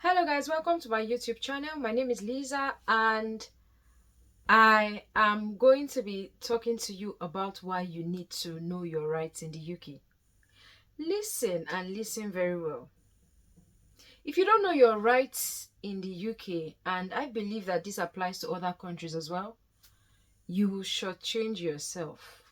Hello guys, welcome to my YouTube channel. My name is Lisa and I am going to be talking to you about why you need to know your rights in the UK. Listen and listen very well. If you don't know your rights in the UK, and I believe that this applies to other countries as well, you will shortchange yourself.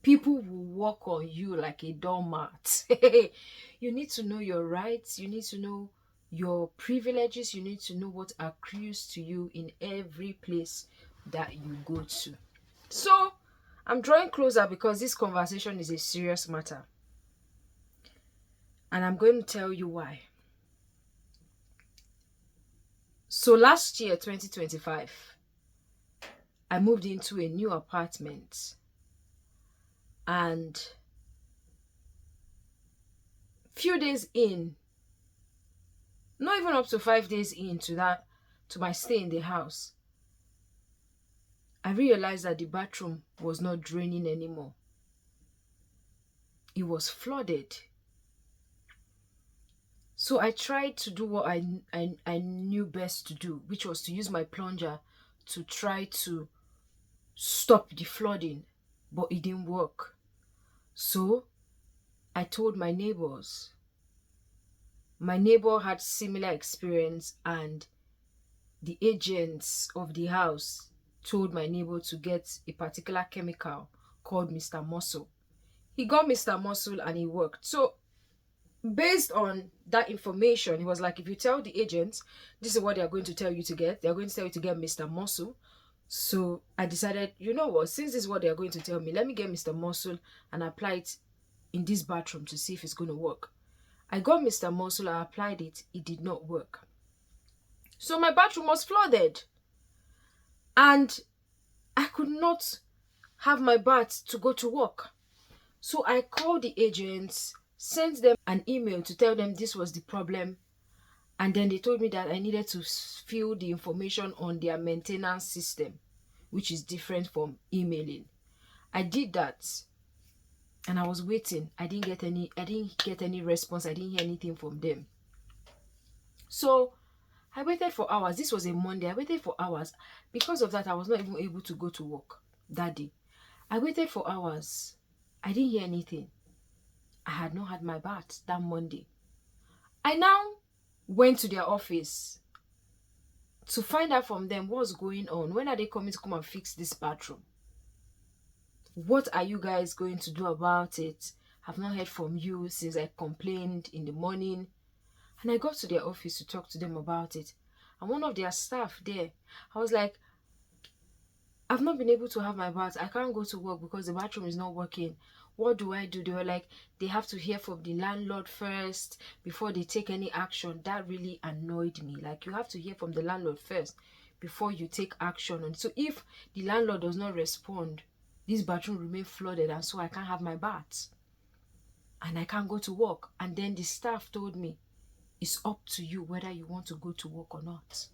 People will walk on you like a doormat. You need to know your rights. You need to know your privileges. You need to know what accrues to you in every place that you go to. So, I'm drawing closer because this conversation is a serious matter. And I'm going to tell you why. So, last year, 2025, I moved into a new apartment. And few days in, not even up to 5 days into my stay in the house, I realized that the bathroom was not draining anymore. It was flooded. So I tried to do what I knew best to do, which was to use my plunger to try to stop the flooding, but it didn't work. So I told my neighbors. My neighbor had similar experience, and the agents of the house told my neighbor to get a particular chemical called Mr. Muscle. He got Mr. Muscle and it worked. So based on that information, he was like, if you tell the agents, this is what they're going to tell you to get. They're going to tell you to get Mr. Muscle. So I decided, you know what, since this is what they're going to tell me, let me get Mr. Muscle and apply it in this bathroom to see if it's going to work. I got Mr. Muscle, I applied it, it did not work. So my bathroom was flooded. And I could not have my bath to go to work. So I called the agents, sent them an email to tell them this was the problem. And then they told me that I needed to fill the information on their maintenance system, which is different from emailing. I did that. And I was waiting. I didn't get any response. I didn't hear anything from them. So I waited for hours. This was a Monday. I waited for hours. Because of that, I was not even able to go to work that day. I waited for hours. I didn't hear anything. I had not had my bath that Monday. I now went to their office to find out from them what's going on. When are they coming to come and fix this bathroom? What are you guys going to do about it? I've not heard from you since I complained in the morning. And I got to their office to talk to them about it. And one of their staff there, I was like, I've not been able to have my bath. I can't go to work because the bathroom is not working. What do I do? They were like, they have to hear from the landlord first before they take any action. That really annoyed me. Like, you have to hear from the landlord first before you take action. And so if the landlord does not respond, this bathroom remains flooded, and so I can't have my bath. And I can't go to work. And then the staff told me, it's up to you whether you want to go to work or not.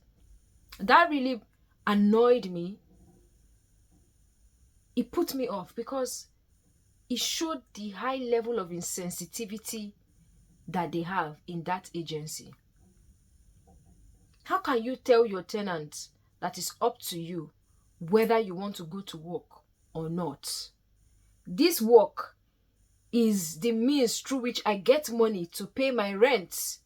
That really annoyed me. It put me off because it showed the high level of insensitivity that they have in that agency. How can you tell your tenant that it's up to you whether you want to go to work or not? This work is the means through which I get money to pay my rent.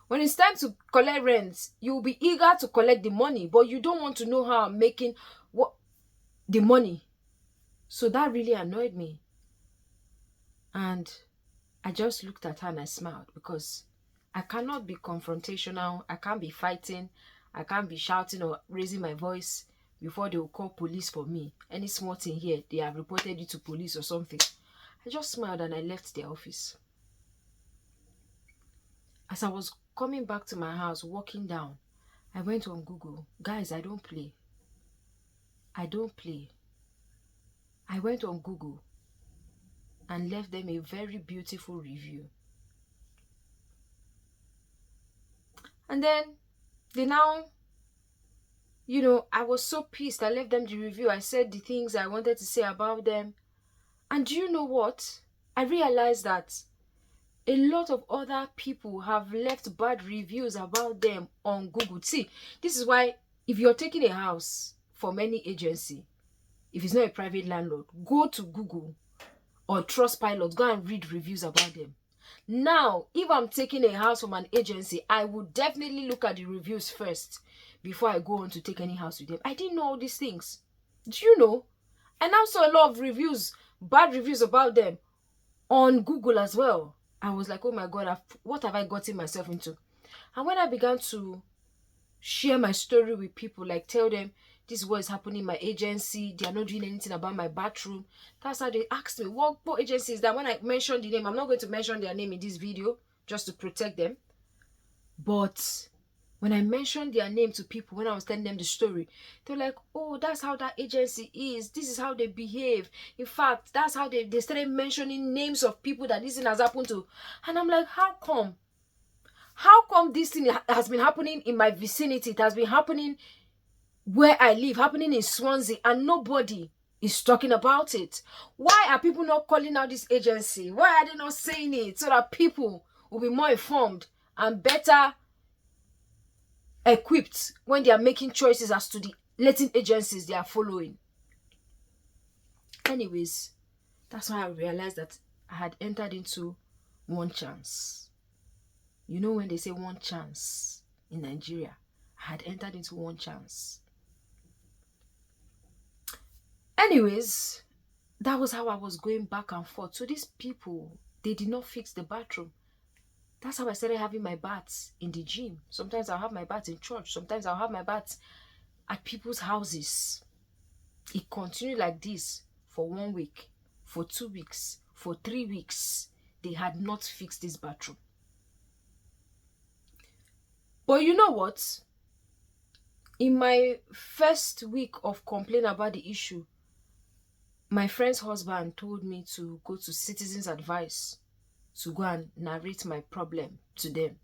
When it's time to collect rent, you'll be eager to collect the money, but you don't want to know how I'm making the money. So that really annoyed me. And I just looked at her and I smiled, because I cannot be confrontational. I can't be fighting. I can't be shouting or raising my voice before they will call police for me. Any small thing here, they have reported you to police or something. I just smiled and I left their office. As I was coming back to my house, walking down, I went on Google. Guys, I don't play. I don't play. I went on Google and left them a very beautiful review. And then they now, I was so pissed. I left them the review. I said the things I wanted to say about them. And do you know what? I realized that A lot of other people have left bad reviews about them on Google. See, this is why if you're taking a house from any agency, if it's not a private landlord, go to Google or Trustpilot, go and read reviews about them. Now, if I'm taking a house from an agency, I would definitely look at the reviews first before I go on to take any house with them. I didn't know all these things. Do you know? And I saw a lot of reviews, bad reviews about them on Google as well. I was like, oh my God, what have I gotten myself into? And when I began to share my story with people, like tell them this is what is happening in my agency, they are not doing anything about my bathroom, that's how they asked me, what agency is that? When I mentioned the name, I'm not going to mention their name in this video just to protect them, but when I mentioned their name to people, when I was telling them the story, they're like, oh, that's how that agency is. This is how they behave. In fact, that's how they started mentioning names of people that this thing has happened to. And I'm like, how come? How come this thing has been happening in my vicinity? It has been happening where I live, happening in Swansea, and nobody is talking about it? Why are people not calling out this agency? Why are they not saying it so that people will be more informed and better equipped when they are making choices as to the letting agencies they are following? Anyways, that's why I realized that I had entered into one chance. You know when they say one chance in Nigeria, I had entered into one chance. Anyways, that was how I was going back and forth. So these people, they did not fix the bathroom. That's how I started having my baths in the gym. Sometimes I'll have my baths in church. Sometimes I'll have my baths at people's houses. It continued like this for 1 week, for 2 weeks, for 3 weeks. They had not fixed this bathroom. But you know what? In my first week of complaining about the issue, my friend's husband told me to go to Citizens Advice to go and narrate my problem to them.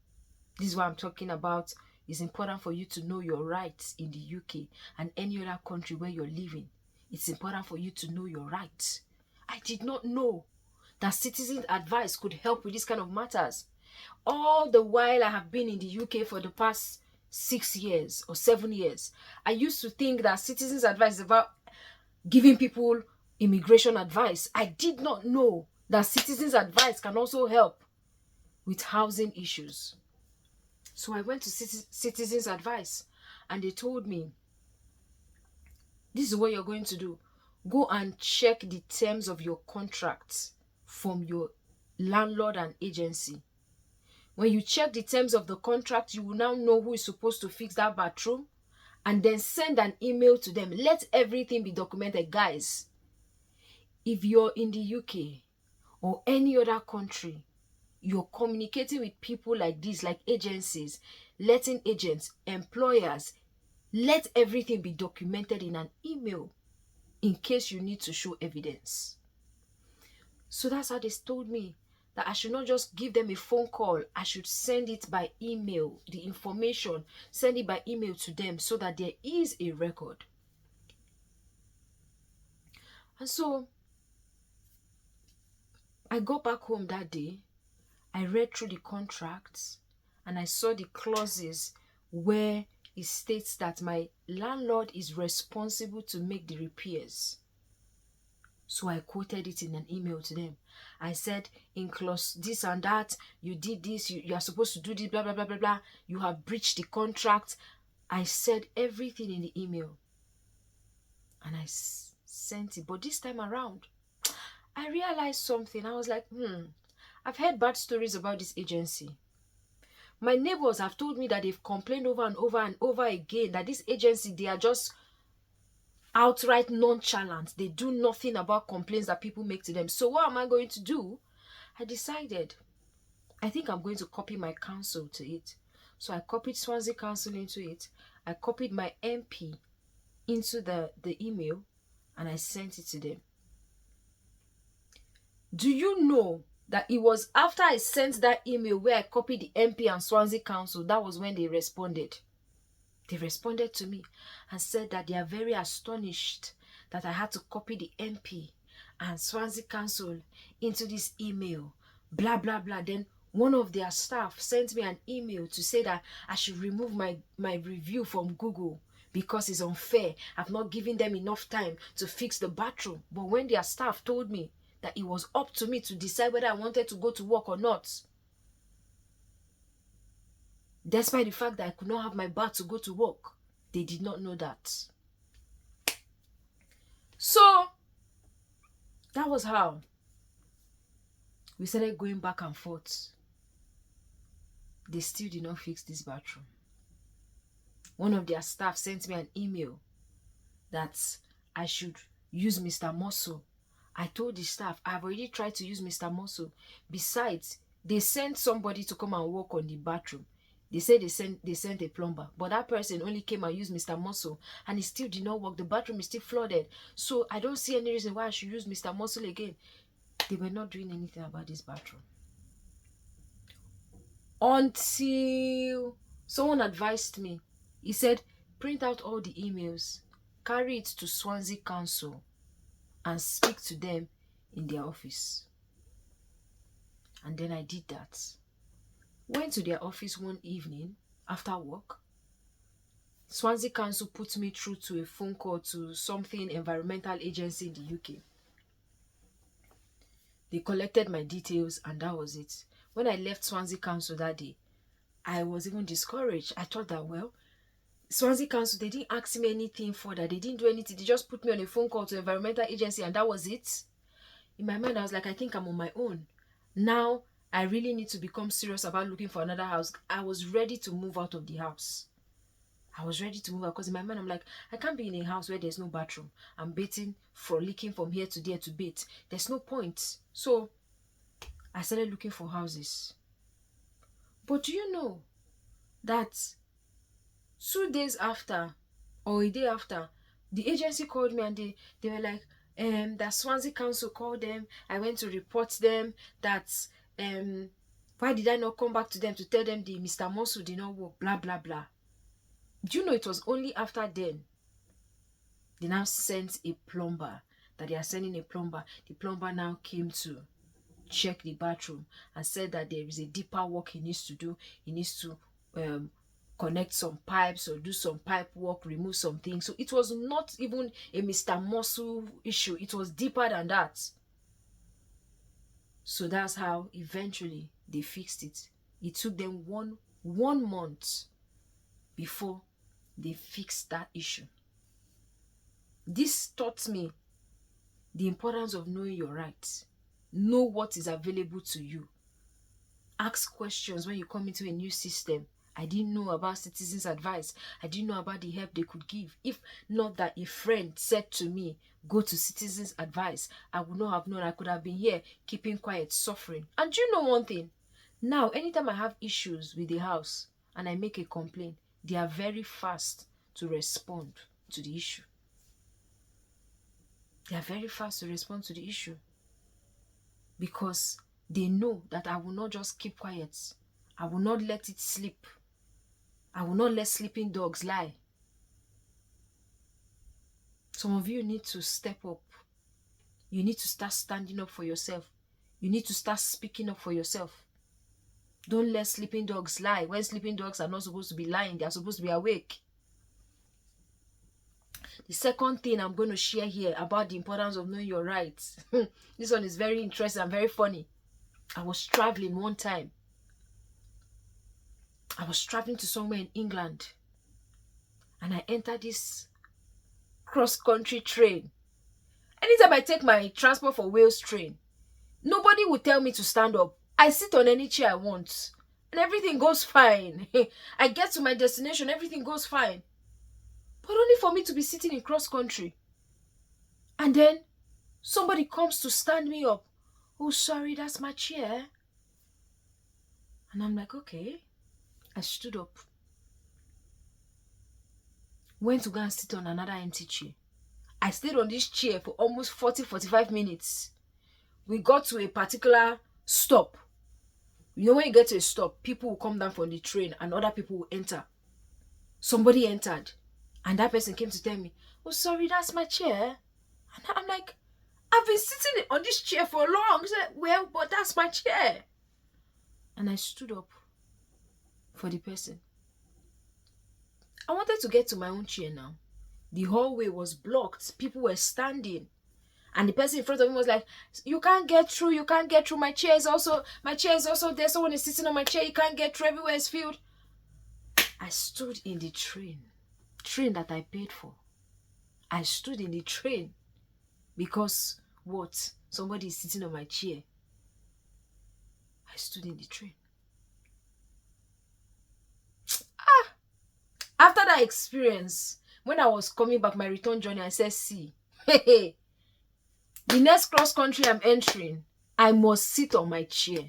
This is what I'm talking about. It's important for you to know your rights in the UK and any other country where you're living. It's important for you to know your rights. I did not know that Citizens Advice could help with this kind of matters. All the while I have been in the UK for the past 6 years or 7 years, I used to think that Citizens Advice is about giving people immigration advice. I did not know that Citizens Advice can also help with housing issues. So I went to Citizens Advice and they told me, this is what you're going to do. Go and check the terms of your contracts from your landlord and agency. When you check the terms of the contract, you will now know who is supposed to fix that bathroom, and then send an email to them. Let everything be documented. Guys, if you're in the UK or any other country, you're communicating with people like this, like agencies, letting agents, employers, let everything be documented in an email in case you need to show evidence. So that's how they told me that I should not just give them a phone call. I should send it by email, the information, send it by email to them so that there is a record. And so I got back home that day. I read through the contracts and I saw the clauses where it states that my landlord is responsible to make the repairs. So I quoted it in an email to them. I said, in clause this and that, you did this, you are supposed to do this, blah, blah, blah, blah, blah. You have breached the contract. I said everything in the email. And I sent it. But this time around, I realized something. I was like, I've heard bad stories about this agency. My neighbors have told me that they've complained over and over and over again that this agency, they are just outright nonchalant. They do nothing about complaints that people make to them. So what am I going to do? I decided, I think I'm going to copy my council to it. So I copied Swansea Council into it. I copied my MP into the email and I sent it to them. Do you know that it was after I sent that email where I copied the MP and Swansea Council, that was when they responded. They responded to me and said that they are very astonished that I had to copy the MP and Swansea Council into this email. Blah, blah, blah. Then One of their staff sent me an email to say that I should remove my review from Google because it's unfair. I've not given them enough time to fix the bathroom. But when their staff told me that it was up to me to decide whether I wanted to go to work or not, despite the fact that I could not have my bath to go to work, they did not know that. So that was how we started going back and forth. They still did not fix this bathroom. One of their staff sent me an email that I should use Mr. Muscle. I told the staff, I've already tried to use Mr. Muscle. Besides, they sent somebody to come and work on the bathroom. They said they sent a plumber, but that person only came and used Mr. Muscle, and it still did not work. The bathroom is still flooded. So I don't see any reason why I should use Mr. Muscle again. They were not doing anything about this bathroom. Until someone advised me. He said, print out all the emails, carry it to Swansea Council, and speak to them in their office. And then I did that. Went to their office one evening after work. Swansea Council put me through to a phone call to something environmental agency in the UK. They collected my details and that was it. When I left Swansea Council that day, I was even discouraged. I thought that, well, Swansea Council, they didn't ask me anything further. They didn't do anything. They just put me on a phone call to environmental agency and that was it. In my mind, I was like, I think I'm on my own. Now, I really need to become serious about looking for another house. I was ready to move out of the house. I was ready to move out because in my mind, I'm like, I can't be in a house where there's no bathroom. I'm bathing, frolicking from here to there to bathe. There's no point. So, I started looking for houses. But do you know that 2 days after or a day after, the agency called me and they were like, that Swansea Council called them. I went to report them that why did I not come back to them to tell them the Mr. Muscle did not work, blah blah blah. Do you know it was only after then they now sent a plumber, that they are sending a plumber. The plumber now came to check the bathroom and said that there is a deeper work he needs to do. He needs to connect some pipes or do some pipe work, remove some things. So it was not even a Mr. Muscle issue. It was deeper than that. So that's how eventually they fixed it. It took them one month before they fixed that issue. This taught me the importance of knowing your rights. Know what is available to you. Ask questions when you come into a new system. I didn't know about citizens' advice. I didn't know about the help they could give. If not that a friend said to me, go to citizens' advice, I would not have known. I could have been here keeping quiet, suffering. And do you know one thing? Now, anytime I have issues with the house and I make a complaint, they are very fast to respond to the issue. They are very fast to respond to the issue. Because they know that I will not just keep quiet. I will not let it sleep. I will not let sleeping dogs lie. Some of you need to step up. You need to start standing up for yourself. You need to start speaking up for yourself. Don't let sleeping dogs lie. When sleeping dogs are not supposed to be lying, they are supposed to be awake. The second thing I'm going to share here about the importance of knowing your rights. This one is very interesting and very funny. I was traveling one time. I was traveling to somewhere in England. And I entered this cross-country train. Anytime I take my Transport for Wales train, nobody will tell me to stand up. I sit on any chair I want. And everything goes fine. I get to my destination, everything goes fine. But only for me to be sitting in cross-country. And then somebody comes to stand me up. Oh, sorry, that's my chair. And I'm like, okay. I stood up. Went to go and sit on another empty chair. I stayed on this chair for almost 40-45 minutes. We got to a particular stop. You know, when you get to a stop, people will come down from the train and other people will enter. Somebody entered. And that person came to tell me, oh, sorry, that's my chair. And I'm like, I've been sitting on this chair for long. He said, well, but that's my chair. and I stood up for the person. I wanted to get to my own chair now. The hallway was blocked. People were standing. And the person in front of me was like, you can't get through, you can't get through. My chair is also there. Someone is sitting on my chair, you can't get through, everywhere is filled. I stood in the train that I paid for. I stood in the train because what? Somebody is sitting on my chair. I stood in the train. After that experience, when I was coming back, my return journey, I said, see, the next cross country I'm entering, I must sit on my chair.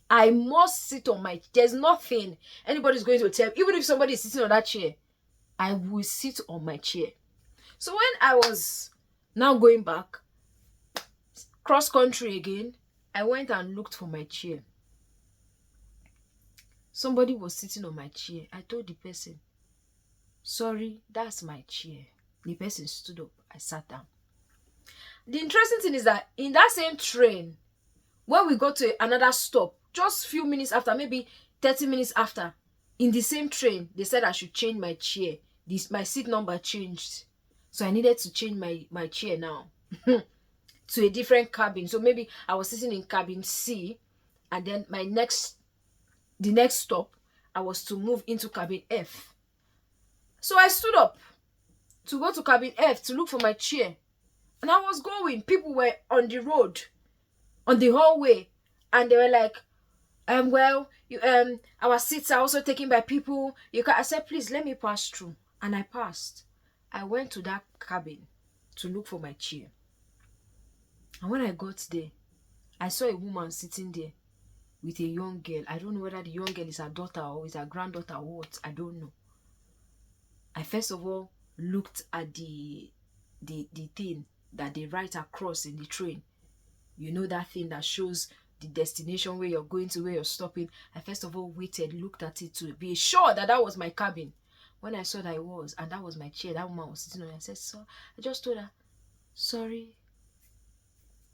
I must sit on my, there's nothing anybody's going to tell. Even if somebody is sitting on that chair, I will sit on my chair. So when I was now going back, cross country again, I went and looked for my chair. Somebody was sitting on my chair. I told the person, sorry, that's my chair. The person stood up. I sat down. The interesting thing is that in that same train, when we got to another stop, just few minutes after, maybe 30 minutes after, in the same train, they said I should change my chair. My seat number changed. So I needed to change my chair now to a different cabin. So maybe I was sitting in cabin C, and then the next stop, I was to move into cabin F. So I stood up to go to cabin F to look for my chair. And I was going. People were on the road, on the hallway, and they were like, well, our seats are also taken by people. I said, please let me pass through. And I passed. I went to that cabin to look for my chair. And when I got there, I saw a woman sitting there with a young girl. I don't know whether the young girl is her daughter or is her granddaughter or what. I don't know. I first of all looked at the thing that they write across in the train. You know, that thing that shows the destination, where you're going to, where you're stopping. I first of all waited, looked at it to be sure that that was my cabin. When I saw that it was, and that was my chair, that woman was sitting on it, I said, so I just told her, sorry,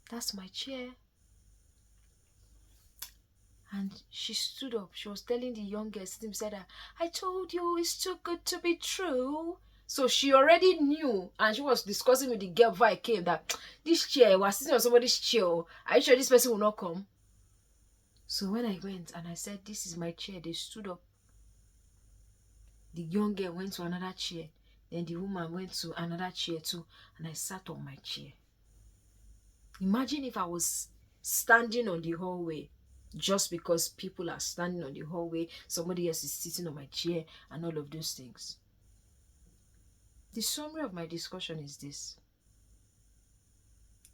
that's my chair. And she stood up. She was telling the young girl sitting beside her, I told you it's too good to be true. So she already knew, and she was discussing with the girl before I came, that this chair was sitting on somebody's chair. Are you sure this person will not come? So when I went and I said, this is my chair, they stood up. The young girl went to another chair. Then the woman went to another chair too. And I sat on my chair. Imagine if I was standing on the hallway. Just because people are standing on the hallway, somebody else is sitting on my chair, and all of those things. The summary of my discussion is this.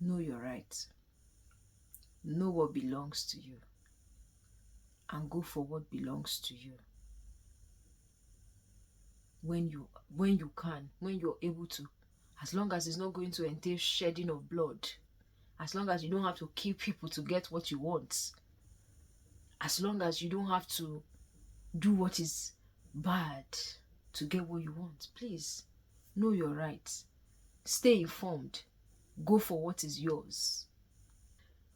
Know your rights. Know what belongs to you. And go for what belongs to you. When you can, when you're able to. As long as it's not going to entail shedding of blood. As long as you don't have to kill people to get what you want. As long as you don't have to do what is bad to get what you want. Please, know your rights. Stay informed. Go for what is yours.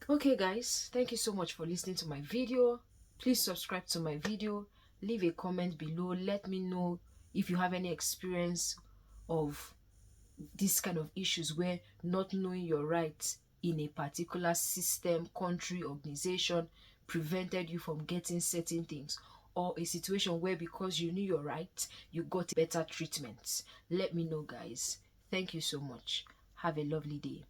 Okay guys, thank you so much for listening to my video. Please subscribe to my video. Leave a comment below. Let me know if you have any experience of this kind of issues where not knowing your rights in a particular system, country, organization prevented you from getting certain things, or a situation where because you knew your rights, you got better treatment. Let me know, guys. Thank you so much. Have a lovely day.